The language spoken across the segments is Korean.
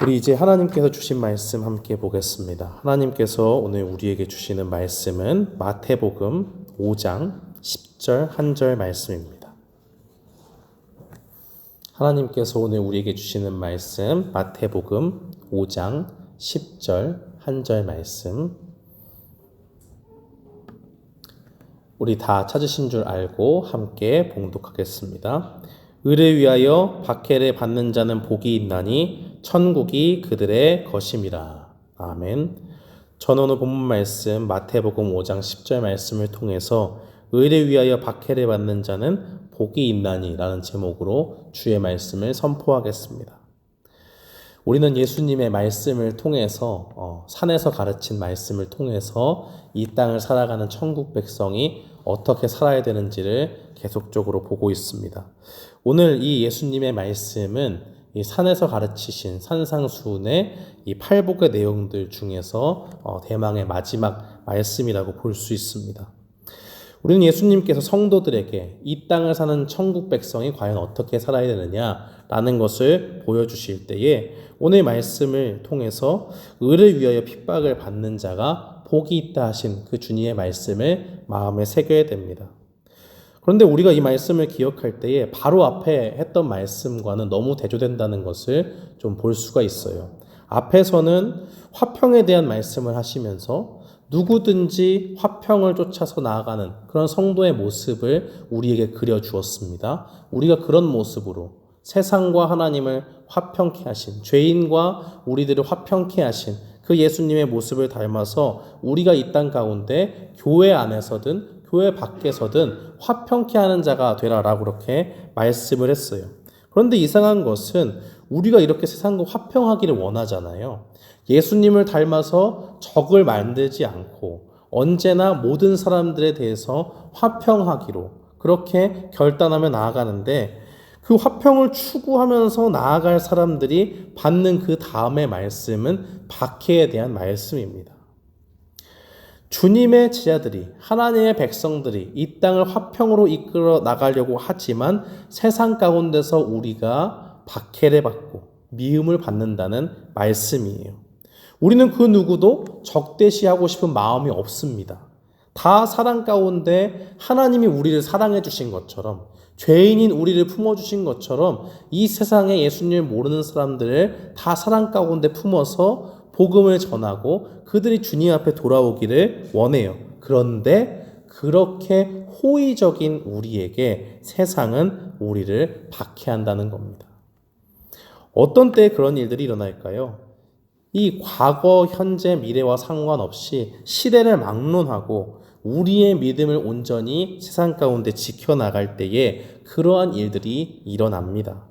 우리 이제 하나님께서 주신 말씀 함께 보겠습니다. 하나님께서 오늘 우리에게 주시는 말씀은 마태복음 5장 10절 한 절 말씀입니다. 하나님께서 오늘 우리에게 주시는 말씀 마태복음 5장 10절 한 절 말씀, 우리 다 찾으신 줄 알고 함께 봉독하겠습니다. 의를 위하여 박해를 받는 자는 복이 있나니 천국이 그들의 것임이라. 아멘. 저는 오늘 본문 말씀 마태복음 5장 10절 말씀을 통해서 의를 위하여 박해를 받는 자는 복이 있나니 라는 제목으로 주의 말씀을 선포하겠습니다. 우리는 예수님의 말씀을 통해서 산에서 가르친 말씀을 통해서 이 땅을 살아가는 천국 백성이 어떻게 살아야 되는지를 계속적으로 보고 있습니다. 오늘 이 예수님의 말씀은 이 산에서 가르치신 산상수훈의 이 팔복의 내용들 중에서 대망의 마지막 말씀이라고 볼 수 있습니다. 우리는 예수님께서 성도들에게 이 땅을 사는 천국 백성이 과연 어떻게 살아야 되느냐라는 것을 보여주실 때에 오늘 말씀을 통해서 의를 위하여 핍박을 받는 자가 복이 있다 하신 그 주님의 말씀을 마음에 새겨야 됩니다. 그런데 우리가 이 말씀을 기억할 때에 바로 앞에 했던 말씀과는 너무 대조된다는 것을 좀 볼 수가 있어요. 앞에서는 화평에 대한 말씀을 하시면서 누구든지 화평을 쫓아서 나아가는 그런 성도의 모습을 우리에게 그려주었습니다. 우리가 그런 모습으로 세상과 하나님을 화평케 하신, 죄인과 우리들을 화평케 하신 그 예수님의 모습을 닮아서 우리가 이 땅 가운데 교회 안에서든 교회 밖에서든 화평케 하는 자가 되라라고 그렇게 말씀을 했어요. 그런데 이상한 것은 우리가 이렇게 세상과 화평하기를 원하잖아요. 예수님을 닮아서 적을 만들지 않고 언제나 모든 사람들에 대해서 화평하기로 그렇게 결단하며 나아가는데, 그 화평을 추구하면서 나아갈 사람들이 받는 그 다음의 말씀은 박해에 대한 말씀입니다. 주님의 제자들이, 하나님의 백성들이 이 땅을 화평으로 이끌어 나가려고 하지만 세상 가운데서 우리가 박해를 받고 미움을 받는다는 말씀이에요. 우리는 그 누구도 적대시하고 싶은 마음이 없습니다. 다 사랑 가운데 하나님이 우리를 사랑해 주신 것처럼, 죄인인 우리를 품어주신 것처럼 이 세상에 예수님을 모르는 사람들을 다 사랑 가운데 품어서 복음을 전하고 그들이 주님 앞에 돌아오기를 원해요. 그런데 그렇게 호의적인 우리에게 세상은 우리를 박해한다는 겁니다. 어떤 때 그런 일들이 일어날까요? 이 과거, 현재, 미래와 상관없이 시대를 막론하고 우리의 믿음을 온전히 세상 가운데 지켜나갈 때에 그러한 일들이 일어납니다.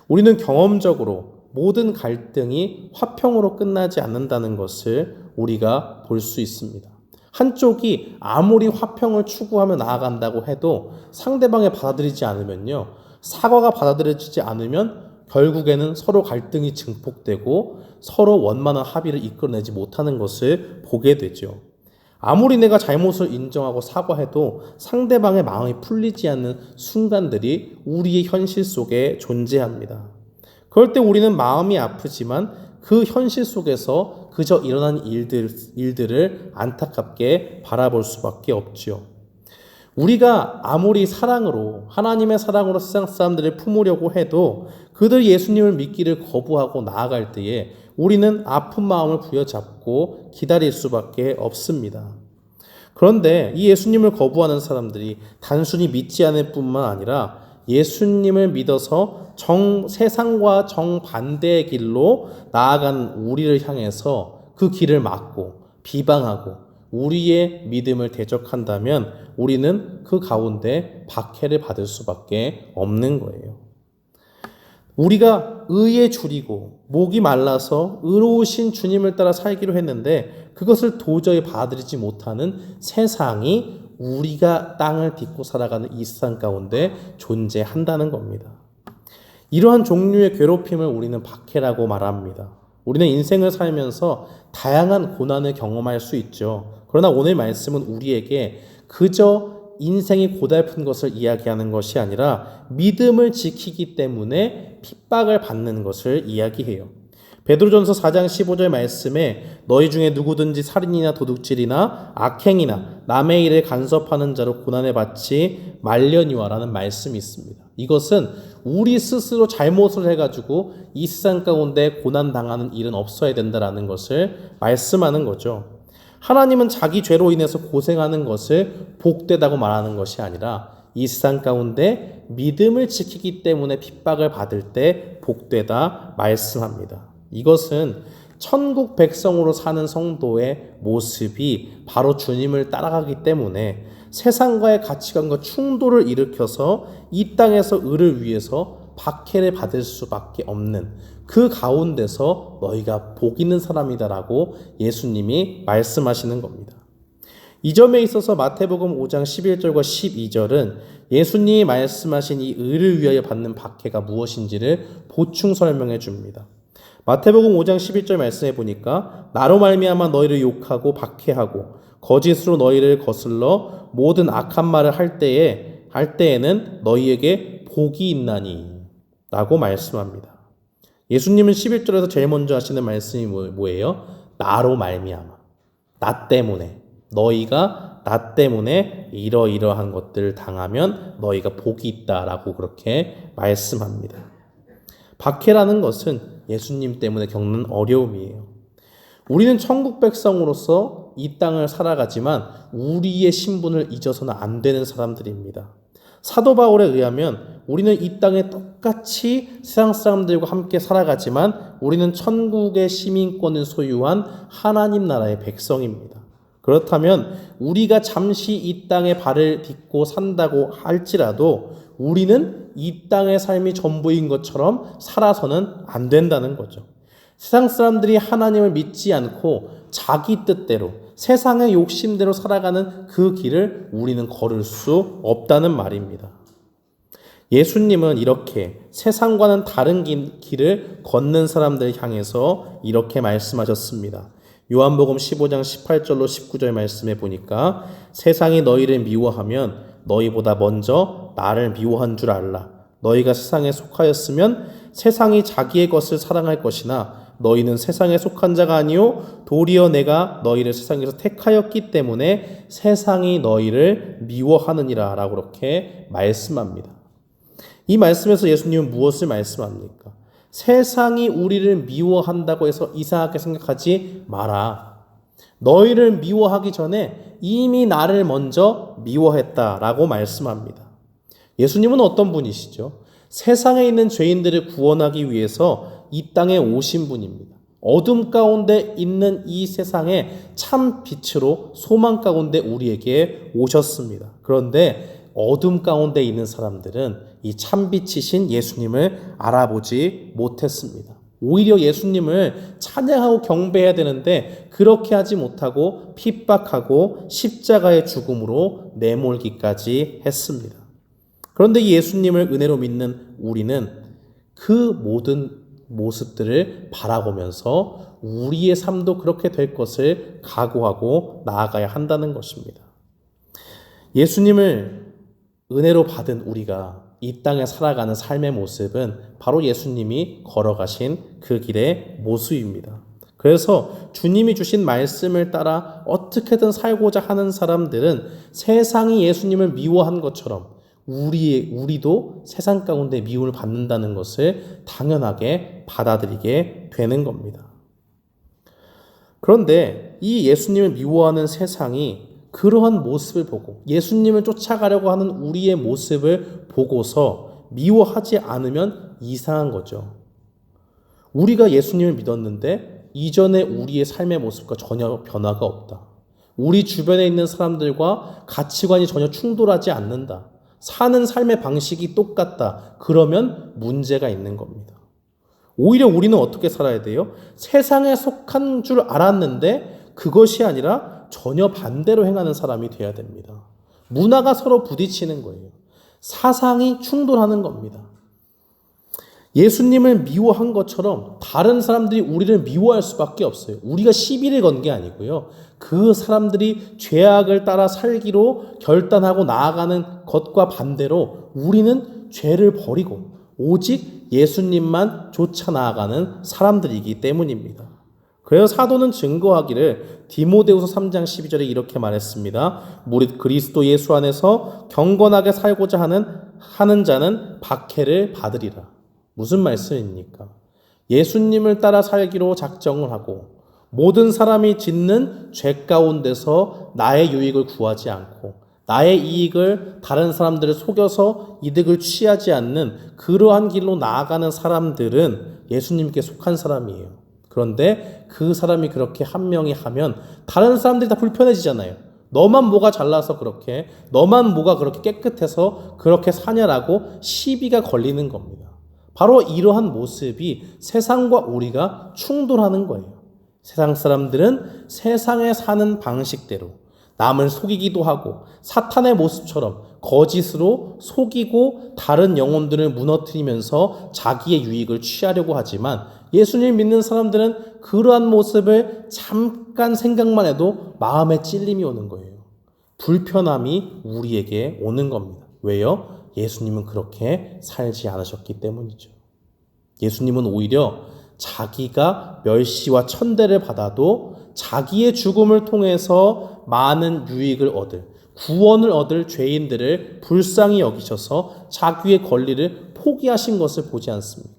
우리는 경험적으로 모든 갈등이 화평으로 끝나지 않는다는 것을 우리가 볼 수 있습니다. 한쪽이 아무리 화평을 추구하며 나아간다고 해도 상대방이 받아들이지 않으면요, 사과가 받아들여지지 않으면 결국에는 서로 갈등이 증폭되고 서로 원만한 합의를 이끌어내지 못하는 것을 보게 되죠. 아무리 내가 잘못을 인정하고 사과해도 상대방의 마음이 풀리지 않는 순간들이 우리의 현실 속에 존재합니다. 그럴 때 우리는 마음이 아프지만 그 현실 속에서 그저 일어난 일들을 안타깝게 바라볼 수밖에 없지요. 우리가 아무리 사랑으로, 하나님의 사랑으로 세상 사람들을 품으려고 해도 그들 예수님을 믿기를 거부하고 나아갈 때에 우리는 아픈 마음을 부여잡고 기다릴 수밖에 없습니다. 그런데 이 예수님을 거부하는 사람들이 단순히 믿지 않을 뿐만 아니라 예수님을 믿어서 세상과 정반대의 길로 나아간 우리를 향해서 그 길을 막고 비방하고 우리의 믿음을 대적한다면 우리는 그 가운데 박해를 받을 수밖에 없는 거예요. 우리가 의에 줄이고 목이 말라서 의로우신 주님을 따라 살기로 했는데 그것을 도저히 받아들이지 못하는 세상이 우리가 땅을 딛고 살아가는 이 세상 가운데 존재한다는 겁니다. 이러한 종류의 괴롭힘을 우리는 박해라고 말합니다. 우리는 인생을 살면서 다양한 고난을 경험할 수 있죠. 그러나 오늘 말씀은 우리에게 그저 인생이 고달픈 것을 이야기하는 것이 아니라 믿음을 지키기 때문에 핍박을 받는 것을 이야기해요. 베드로전서 4장 15절 말씀에 너희 중에 누구든지 살인이나 도둑질이나 악행이나 남의 일에 간섭하는 자로 고난을 받지 말려니와라는 말씀이 있습니다. 이것은 우리 스스로 잘못을 해가지고 이 세상 가운데 고난당하는 일은 없어야 된다라는 것을 말씀하는 거죠. 하나님은 자기 죄로 인해서 고생하는 것을 복되다고 말하는 것이 아니라 이 세상 가운데 믿음을 지키기 때문에 핍박을 받을 때 복되다 말씀합니다. 이것은 천국 백성으로 사는 성도의 모습이 바로 주님을 따라가기 때문에 세상과의 가치관과 충돌을 일으켜서 이 땅에서 의를 위해서 박해를 받을 수밖에 없는 그 가운데서 너희가 복 있는 사람이다라고 예수님이 말씀하시는 겁니다. 이 점에 있어서 마태복음 5장 11절과 12절은 예수님이 말씀하신 이 의를 위하여 받는 박해가 무엇인지를 보충 설명해 줍니다. 마태복음 5장 11절 말씀해 보니까 나로 말미암아 너희를 욕하고 박해하고 거짓으로 너희를 거슬러 모든 악한 말을 할 때에는 너희에게 복이 있나니 라고 말씀합니다. 예수님은 11절에서 제일 먼저 하시는 말씀이 뭐예요? 나로 말미암아. 나 때문에. 너희가 나 때문에 이러이러한 것들을 당하면 너희가 복이 있다라고 그렇게 말씀합니다. 박해라는 것은 예수님 때문에 겪는 어려움이에요. 우리는 천국 백성으로서 이 땅을 살아가지만 우리의 신분을 잊어서는 안 되는 사람들입니다. 사도 바울에 의하면 우리는 이 땅에 똑같이 세상 사람들과 함께 살아가지만 우리는 천국의 시민권을 소유한 하나님 나라의 백성입니다. 그렇다면 우리가 잠시 이 땅에 발을 딛고 산다고 할지라도 우리는 이 땅의 삶이 전부인 것처럼 살아서는 안 된다는 거죠. 세상 사람들이 하나님을 믿지 않고 자기 뜻대로 세상의 욕심대로 살아가는 그 길을 우리는 걸을 수 없다는 말입니다. 예수님은 이렇게 세상과는 다른 길을 걷는 사람들 향해서 이렇게 말씀하셨습니다. 요한복음 15장 18절로 19절 말씀해 보니까 세상이 너희를 미워하면 너희보다 먼저 나를 미워한 줄 알라. 너희가 세상에 속하였으면 세상이 자기의 것을 사랑할 것이나 너희는 세상에 속한 자가 아니요 도리어 내가 너희를 세상에서 택하였기 때문에 세상이 너희를 미워하느니라 라고 그렇게 말씀합니다. 이 말씀에서 예수님은 무엇을 말씀합니까? 세상이 우리를 미워한다고 해서 이상하게 생각하지 마라. 너희를 미워하기 전에 이미 나를 먼저 미워했다라고 말씀합니다. 예수님은 어떤 분이시죠? 세상에 있는 죄인들을 구원하기 위해서 이 땅에 오신 분입니다. 어둠 가운데 있는 이 세상에 참 빛으로 소망 가운데 우리에게 오셨습니다. 그런데 어둠 가운데 있는 사람들은 이 참빛이신 예수님을 알아보지 못했습니다. 오히려 예수님을 찬양하고 경배해야 되는데 그렇게 하지 못하고 핍박하고 십자가의 죽음으로 내몰기까지 했습니다. 그런데 이 예수님을 은혜로 믿는 우리는 그 모든 모습들을 바라보면서 우리의 삶도 그렇게 될 것을 각오하고 나아가야 한다는 것입니다. 예수님을 은혜로 받은 우리가 이 땅에 살아가는 삶의 모습은 바로 예수님이 걸어가신 그 길의 모습입니다. 그래서 주님이 주신 말씀을 따라 어떻게든 살고자 하는 사람들은 세상이 예수님을 미워한 것처럼 우리도 세상 가운데 미움을 받는다는 것을 당연하게 받아들이게 되는 겁니다. 그런데 이 예수님을 미워하는 세상이 그러한 모습을 보고 예수님을 쫓아가려고 하는 우리의 모습을 보고서 미워하지 않으면 이상한 거죠. 우리가 예수님을 믿었는데 이전에 우리의 삶의 모습과 전혀 변화가 없다. 우리 주변에 있는 사람들과 가치관이 전혀 충돌하지 않는다. 사는 삶의 방식이 똑같다. 그러면 문제가 있는 겁니다. 오히려 우리는 어떻게 살아야 돼요? 세상에 속한 줄 알았는데 그것이 아니라 전혀 반대로 행하는 사람이 되어야 됩니다. 문화가 서로 부딪히는 거예요. 사상이 충돌하는 겁니다. 예수님을 미워한 것처럼 다른 사람들이 우리를 미워할 수밖에 없어요. 우리가 시비를 건 게 아니고요. 그 사람들이 죄악을 따라 살기로 결단하고 나아가는 것과 반대로 우리는 죄를 버리고 오직 예수님만 쫓아 나아가는 사람들이기 때문입니다. 그래서 사도는 증거하기를 디모데후서 3장 12절에 이렇게 말했습니다. 무릇 그리스도 예수 안에서 경건하게 살고자 하는 자는 박해를 받으리라. 무슨 말씀입니까? 예수님을 따라 살기로 작정을 하고 모든 사람이 짓는 죄 가운데서 나의 유익을 구하지 않고 나의 이익을 다른 사람들을 속여서 이득을 취하지 않는 그러한 길로 나아가는 사람들은 예수님께 속한 사람이에요. 그런데 그 사람이 그렇게 한 명이 하면 다른 사람들이 다 불편해지잖아요. 너만 뭐가 잘나서 그렇게, 너만 뭐가 그렇게 깨끗해서 그렇게 사냐라고 시비가 걸리는 겁니다. 바로 이러한 모습이 세상과 우리가 충돌하는 거예요. 세상 사람들은 세상에 사는 방식대로 남을 속이기도 하고 사탄의 모습처럼 거짓으로 속이고 다른 영혼들을 무너뜨리면서 자기의 유익을 취하려고 하지만 예수님 믿는 사람들은 그러한 모습을 잠깐 생각만 해도 마음에 찔림이 오는 거예요. 불편함이 우리에게 오는 겁니다. 왜요? 예수님은 그렇게 살지 않으셨기 때문이죠. 예수님은 오히려 자기가 멸시와 천대를 받아도 자기의 죽음을 통해서 많은 유익을 얻을, 구원을 얻을 죄인들을 불쌍히 여기셔서 자기의 권리를 포기하신 것을 보지 않습니까?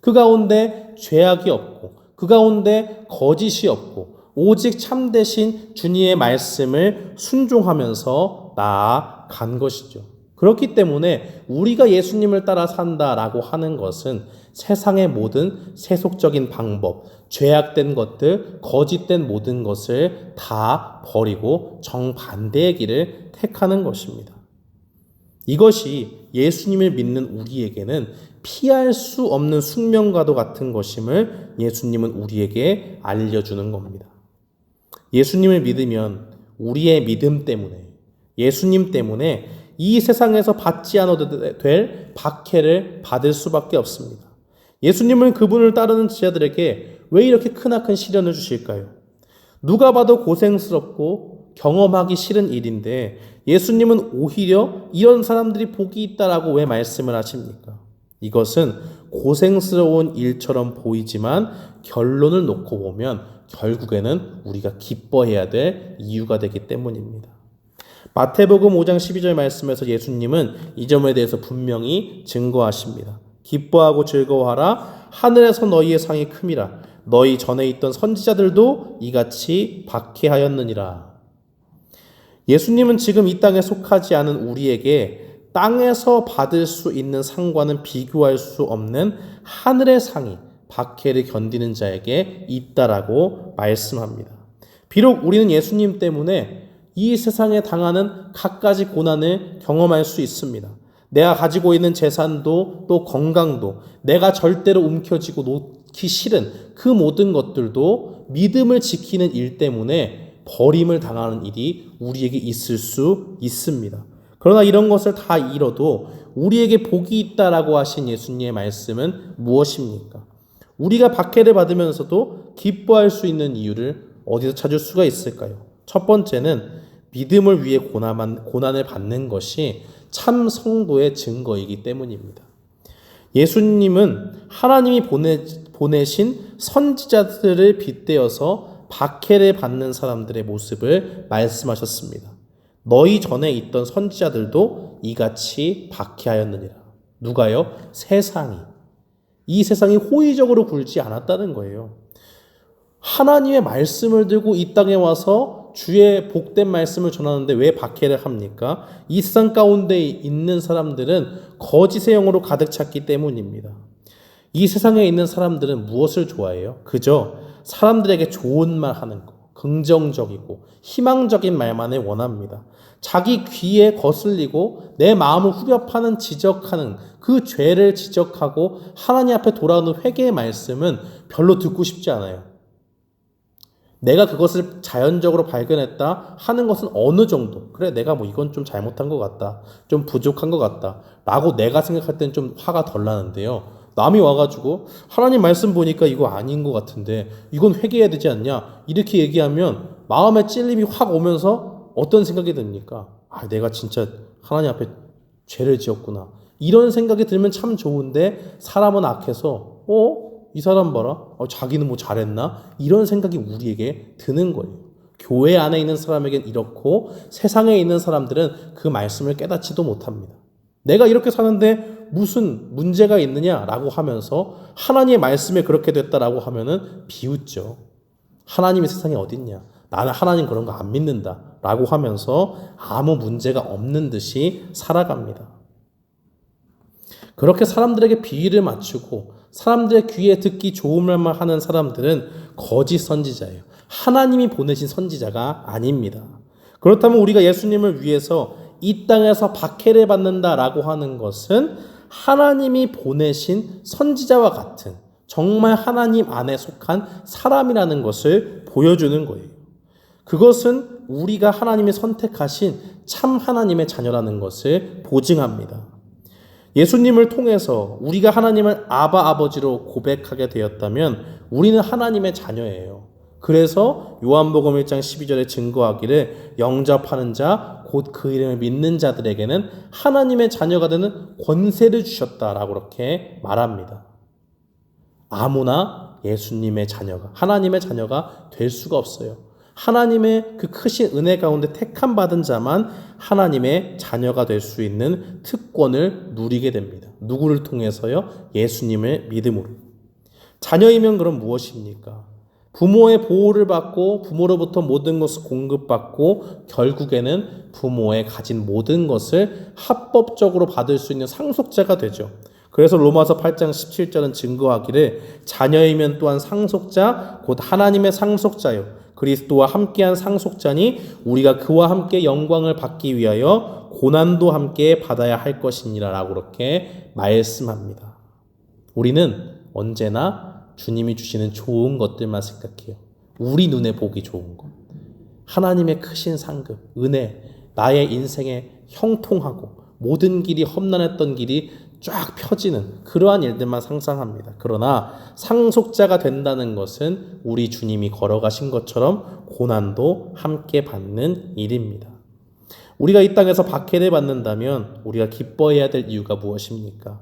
그 가운데 죄악이 없고 그 가운데 거짓이 없고 오직 참되신 주님의 말씀을 순종하면서 나아간 것이죠. 그렇기 때문에 우리가 예수님을 따라 산다라고 하는 것은 세상의 모든 세속적인 방법, 죄악된 것들, 거짓된 모든 것을 다 버리고 정반대의 길을 택하는 것입니다. 이것이 예수님을 믿는 우리에게는 피할 수 없는 숙명과도 같은 것임을 예수님은 우리에게 알려주는 겁니다. 예수님을 믿으면 우리의 믿음 때문에, 예수님 때문에 이 세상에서 받지 않아도 될 박해를 받을 수밖에 없습니다. 예수님은 그분을 따르는 제자들에게 왜 이렇게 크나큰 시련을 주실까요? 누가 봐도 고생스럽고 경험하기 싫은 일인데 예수님은 오히려 이런 사람들이 복이 있다라고 왜 말씀을 하십니까? 이것은 고생스러운 일처럼 보이지만 결론을 놓고 보면 결국에는 우리가 기뻐해야 될 이유가 되기 때문입니다. 마태복음 5장 12절 말씀에서 예수님은 이 점에 대해서 분명히 증거하십니다. 기뻐하고 즐거워하라. 하늘에서 너희의 상이 큼이라. 너희 전에 있던 선지자들도 이같이 박해하였느니라. 예수님은 지금 이 땅에 속하지 않은 우리에게 땅에서 받을 수 있는 상과는 비교할 수 없는 하늘의 상이 박해를 견디는 자에게 있다라고 말씀합니다. 비록 우리는 예수님 때문에 이 세상에 당하는 갖가지 고난을 경험할 수 있습니다. 내가 가지고 있는 재산도 또 건강도 내가 절대로 움켜쥐고 놓기 싫은 그 모든 것들도 믿음을 지키는 일 때문에 버림을 당하는 일이 우리에게 있을 수 있습니다. 그러나 이런 것을 다 잃어도 우리에게 복이 있다라고 하신 예수님의 말씀은 무엇입니까? 우리가 박해를 받으면서도 기뻐할 수 있는 이유를 어디서 찾을 수가 있을까요? 첫 번째는 믿음을 위해 고난을 받는 것이 참 성도의 증거이기 때문입니다. 예수님은 하나님이 보내신 선지자들을 빗대어서 박해를 받는 사람들의 모습을 말씀하셨습니다. 너희 전에 있던 선지자들도 이같이 박해하였느니라. 누가요? 세상이. 이 세상이 호의적으로 굴지 않았다는 거예요. 하나님의 말씀을 들고 이 땅에 와서 주의 복된 말씀을 전하는데 왜 박해를 합니까? 이 세상 가운데 있는 사람들은 거짓의 영으로 가득 찼기 때문입니다. 이 세상에 있는 사람들은 무엇을 좋아해요? 그저 사람들에게 좋은 말 하는 거, 긍정적이고 희망적인 말만을 원합니다. 자기 귀에 거슬리고 내 마음을 후벼파는 지적하는 그 죄를 지적하고 하나님 앞에 돌아오는 회개의 말씀은 별로 듣고 싶지 않아요. 내가 그것을 자연적으로 발견했다 하는 것은 어느 정도, 그래 내가 뭐 이건 좀 잘못한 것 같다, 좀 부족한 것 같다 라고 내가 생각할 때는 좀 화가 덜 나는데요, 남이 와가지고 하나님 말씀 보니까 이거 아닌 것 같은데 이건 회개해야 되지 않냐 이렇게 얘기하면 마음에 찔림이 확 오면서 어떤 생각이 듭니까? 아, 내가 진짜 하나님 앞에 죄를 지었구나, 이런 생각이 들면 참 좋은데 사람은 악해서 이 사람 봐라. 자기는 뭐 잘했나? 이런 생각이 우리에게 드는 거예요. 교회 안에 있는 사람에겐 이렇고 세상에 있는 사람들은 그 말씀을 깨닫지도 못합니다. 내가 이렇게 사는데 무슨 문제가 있느냐라고 하면서 하나님의 말씀에 그렇게 됐다라고 하면은 비웃죠. 하나님이 세상에 어딨냐? 나는 하나님 그런 거 안 믿는다라고 하면서 아무 문제가 없는 듯이 살아갑니다. 그렇게 사람들에게 비위를 맞추고 사람들의 귀에 듣기 좋은 말만 하는 사람들은 거짓 선지자예요. 하나님이 보내신 선지자가 아닙니다. 그렇다면 우리가 예수님을 위해서 이 땅에서 박해를 받는다라고 하는 것은 하나님이 보내신 선지자와 같은 정말 하나님 안에 속한 사람이라는 것을 보여주는 거예요. 그것은 우리가 하나님이 선택하신 참 하나님의 자녀라는 것을 보증합니다. 예수님을 통해서 우리가 하나님을 아바 아버지로 고백하게 되었다면 우리는 하나님의 자녀예요. 그래서 요한복음 1장 12절에 증거하기를 영접하는 자 곧 그 이름을 믿는 자들에게는 하나님의 자녀가 되는 권세를 주셨다라고 그렇게 말합니다. 아무나 예수님의 자녀가 하나님의 자녀가 될 수가 없어요. 하나님의 그 크신 은혜 가운데 택함 받은 자만 하나님의 자녀가 될 수 있는 특권을 누리게 됩니다. 누구를 통해서요? 예수님의 믿음으로. 자녀이면 그럼 무엇입니까? 부모의 보호를 받고 부모로부터 모든 것을 공급받고 결국에는 부모의 가진 모든 것을 합법적으로 받을 수 있는 상속자가 되죠. 그래서 로마서 8장 17절은 증거하기를 자녀이면 또한 상속자 곧 하나님의 상속자요 그리스도와 함께한 상속자니 우리가 그와 함께 영광을 받기 위하여 고난도 함께 받아야 할 것이니라 라고 그렇게 말씀합니다. 우리는 언제나 주님이 주시는 좋은 것들만 생각해요. 우리 눈에 보기 좋은 것. 하나님의 크신 상급, 은혜, 나의 인생에 형통하고 모든 길이 험난했던 길이 쫙 펴지는 그러한 일들만 상상합니다. 그러나 상속자가 된다는 것은 우리 주님이 걸어가신 것처럼 고난도 함께 받는 일입니다. 우리가 이 땅에서 박해를 받는다면 우리가 기뻐해야 될 이유가 무엇입니까?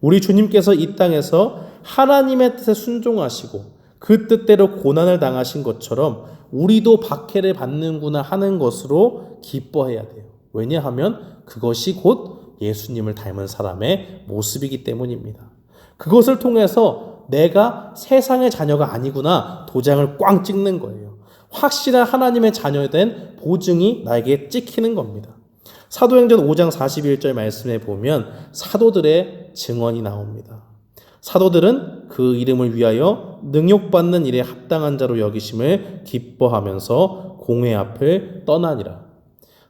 우리 주님께서 이 땅에서 하나님의 뜻에 순종하시고 그 뜻대로 고난을 당하신 것처럼 우리도 박해를 받는구나 하는 것으로 기뻐해야 돼요. 왜냐하면 그것이 곧 예수님을 닮은 사람의 모습이기 때문입니다. 그것을 통해서 내가 세상의 자녀가 아니구나 도장을 꽝 찍는 거예요. 확실한 하나님의 자녀된 보증이 나에게 찍히는 겁니다. 사도행전 5장 41절 말씀에 보면 사도들의 증언이 나옵니다. 사도들은 그 이름을 위하여 능욕받는 일에 합당한 자로 여기심을 기뻐하면서 공회 앞을 떠나니라.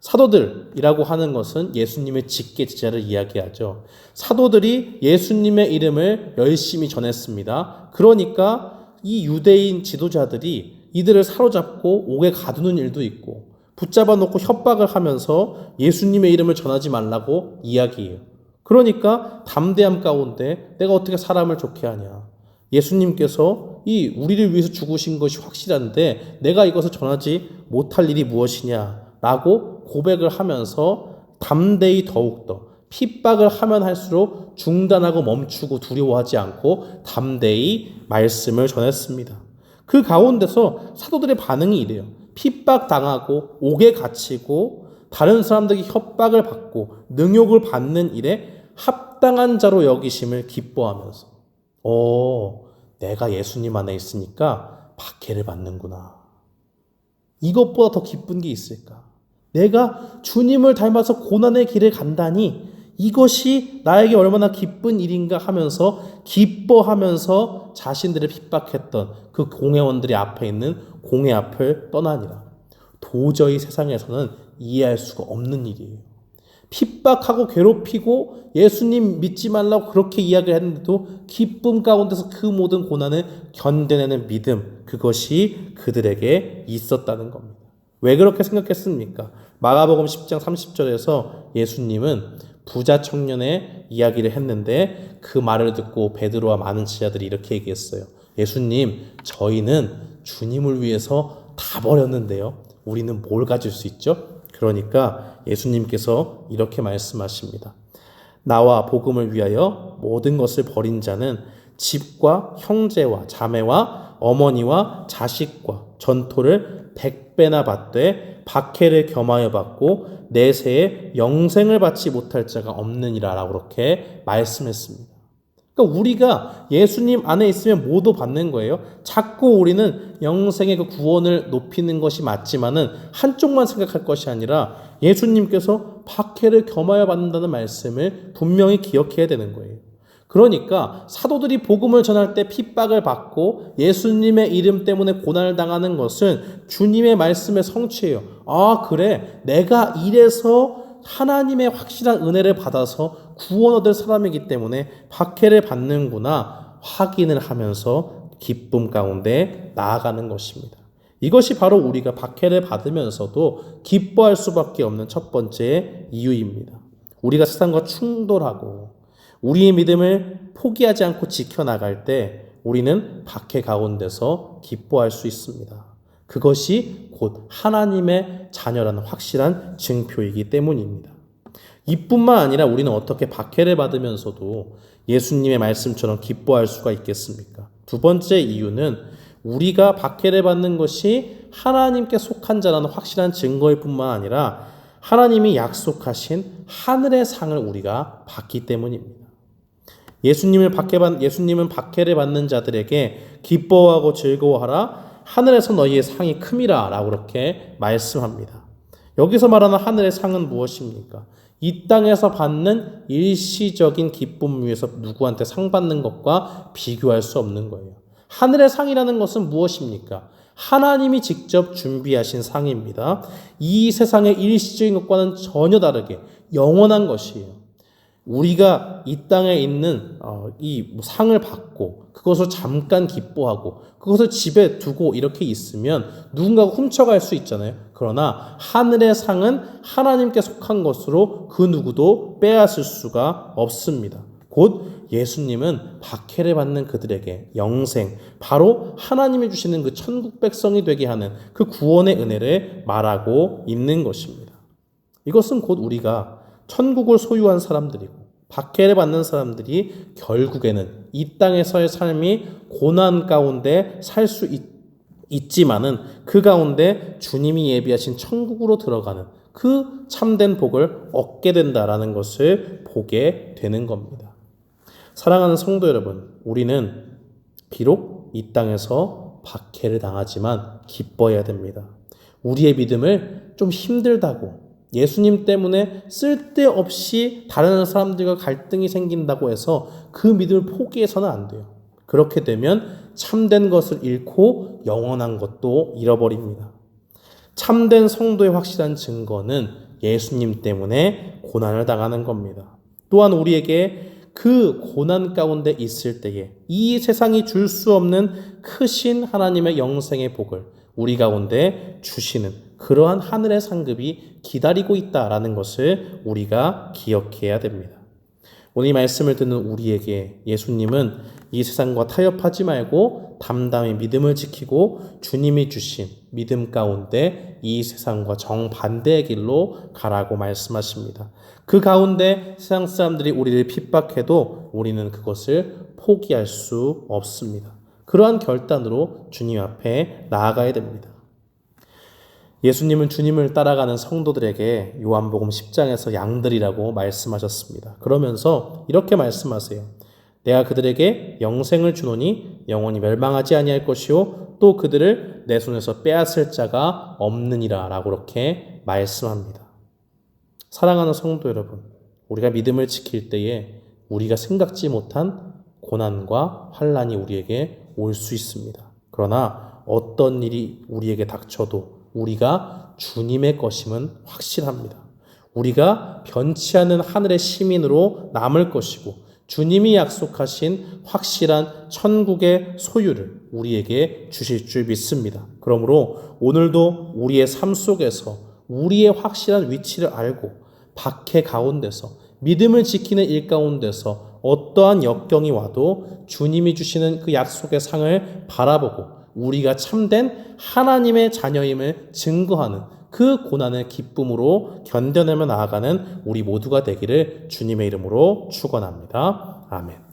사도들이라고 하는 것은 예수님의 직계 제자를 이야기하죠. 사도들이 예수님의 이름을 열심히 전했습니다. 그러니까 이 유대인 지도자들이 이들을 사로잡고 옥에 가두는 일도 있고 붙잡아 놓고 협박을 하면서 예수님의 이름을 전하지 말라고 이야기해요. 그러니까 담대함 가운데 내가 어떻게 사람을 좋게 하냐. 예수님께서 이 우리를 위해서 죽으신 것이 확실한데 내가 이것을 전하지 못할 일이 무엇이냐 라고 고백을 하면서 담대히 더욱더 핍박을 하면 할수록 중단하고 멈추고 두려워하지 않고 담대히 말씀을 전했습니다. 그 가운데서 사도들의 반응이 이래요. 핍박당하고 옥에 갇히고 다른 사람들에게 협박을 받고 능욕을 받는 일에 합당한 자로 여기심을 기뻐하면서 내가 예수님 안에 있으니까 박해를 받는구나. 이것보다 더 기쁜 게 있을까? 내가 주님을 닮아서 고난의 길을 간다니 이것이 나에게 얼마나 기쁜 일인가 하면서 기뻐하면서 자신들을 핍박했던 그 공회원들이 앞에 있는 공회 앞을 떠나니라. 도저히 세상에서는 이해할 수가 없는 일이에요. 핍박하고 괴롭히고 예수님 믿지 말라고 그렇게 이야기를 했는데도 기쁨 가운데서 그 모든 고난을 견뎌내는 믿음, 그것이 그들에게 있었다는 겁니다. 왜 그렇게 생각했습니까? 마가복음 10장 30절에서 예수님은 부자 청년의 이야기를 했는데 그 말을 듣고 베드로와 많은 제자들이 이렇게 얘기했어요. 예수님, 저희는 주님을 위해서 다 버렸는데요. 우리는 뭘 가질 수 있죠? 그러니까 예수님께서 이렇게 말씀하십니다. 나와 복음을 위하여 모든 것을 버린 자는 집과 형제와 자매와 어머니와 자식과 전토를 100배나 받되 박해를 겸하여 받고 내세에 영생을 받지 못할 자가 없느니라 라고 그렇게 말씀했습니다. 그러니까 우리가 예수님 안에 있으면 모두 받는 거예요. 자꾸 우리는 영생의 그 구원을 높이는 것이 맞지만은 한쪽만 생각할 것이 아니라 예수님께서 박해를 겸하여 받는다는 말씀을 분명히 기억해야 되는 거예요. 그러니까 사도들이 복음을 전할 때 핍박을 받고 예수님의 이름 때문에 고난을 당하는 것은 주님의 말씀의 성취예요. 아, 그래. 내가 이래서 하나님의 확실한 은혜를 받아서 구원 얻을 사람이기 때문에 박해를 받는구나 확인을 하면서 기쁨 가운데 나아가는 것입니다. 이것이 바로 우리가 박해를 받으면서도 기뻐할 수밖에 없는 첫 번째 이유입니다. 우리가 세상과 충돌하고 우리의 믿음을 포기하지 않고 지켜나갈 때 우리는 박해 가운데서 기뻐할 수 있습니다. 그것이 곧 하나님의 자녀라는 확실한 증표이기 때문입니다. 이뿐만 아니라 우리는 어떻게 박해를 받으면서도 예수님의 말씀처럼 기뻐할 수가 있겠습니까? 두 번째 이유는 우리가 박해를 받는 것이 하나님께 속한 자라는 확실한 증거일 뿐만 아니라 하나님이 약속하신 하늘의 상을 우리가 받기 때문입니다. 예수님은 박해를 받는 자들에게 기뻐하고 즐거워하라. 하늘에서 너희의 상이 큼이라 라고 그렇게 말씀합니다. 여기서 말하는 하늘의 상은 무엇입니까? 이 땅에서 받는 일시적인 기쁨 위에서 누구한테 상 받는 것과 비교할 수 없는 거예요. 하늘의 상이라는 것은 무엇입니까? 하나님이 직접 준비하신 상입니다. 이 세상의 일시적인 것과는 전혀 다르게 영원한 것이에요. 우리가 이 땅에 있는 이 상을 받고 그것을 잠깐 기뻐하고 그것을 집에 두고 이렇게 있으면 누군가가 훔쳐갈 수 있잖아요. 그러나 하늘의 상은 하나님께 속한 것으로 그 누구도 빼앗을 수가 없습니다. 곧 예수님은 박해를 받는 그들에게 영생, 바로 하나님이 주시는 그 천국 백성이 되게 하는 그 구원의 은혜를 말하고 있는 것입니다. 이것은 곧 우리가 천국을 소유한 사람들이고 박해를 받는 사람들이 결국에는 이 땅에서의 삶이 고난 가운데 살 수 있지만은 그 가운데 주님이 예비하신 천국으로 들어가는 그 참된 복을 얻게 된다라는 것을 보게 되는 겁니다. 사랑하는 성도 여러분, 우리는 비록 이 땅에서 박해를 당하지만 기뻐해야 됩니다. 우리의 믿음을 좀 힘들다고 예수님 때문에 쓸데없이 다른 사람들과 갈등이 생긴다고 해서 그 믿음을 포기해서는 안 돼요. 그렇게 되면 참된 것을 잃고 영원한 것도 잃어버립니다. 참된 성도의 확실한 증거는 예수님 때문에 고난을 당하는 겁니다. 또한 우리에게 그 고난 가운데 있을 때에 이 세상이 줄 수 없는 크신 하나님의 영생의 복을 우리 가운데 주시는 그러한 하늘의 상급이 기다리고 있다라는 것을 우리가 기억해야 됩니다. 오늘 이 말씀을 듣는 우리에게 예수님은 이 세상과 타협하지 말고 담담히 믿음을 지키고 주님이 주신 믿음 가운데 이 세상과 정반대의 길로 가라고 말씀하십니다. 그 가운데 세상 사람들이 우리를 핍박해도 우리는 그것을 포기할 수 없습니다. 그러한 결단으로 주님 앞에 나아가야 됩니다. 예수님은 주님을 따라가는 성도들에게 요한복음 10장에서 양들이라고 말씀하셨습니다. 그러면서 이렇게 말씀하세요. 내가 그들에게 영생을 주노니 영원히 멸망하지 아니할 것이요 또 그들을 내 손에서 빼앗을 자가 없느니라 라고 그렇게 말씀합니다. 사랑하는 성도 여러분, 우리가 믿음을 지킬 때에 우리가 생각지 못한 고난과 환난이 우리에게 올 수 있습니다. 그러나 어떤 일이 우리에게 닥쳐도 우리가 주님의 것임은 확실합니다. 우리가 변치 않는 하늘의 시민으로 남을 것이고 주님이 약속하신 확실한 천국의 소유를 우리에게 주실 줄 믿습니다. 그러므로 오늘도 우리의 삶 속에서 우리의 확실한 위치를 알고 박해 가운데서 믿음을 지키는 일 가운데서 어떠한 역경이 와도 주님이 주시는 그 약속의 상을 바라보고 우리가 참된 하나님의 자녀임을 증거하는 그 고난을 기쁨으로 견뎌내며 나아가는 우리 모두가 되기를 주님의 이름으로 축원합니다. 아멘.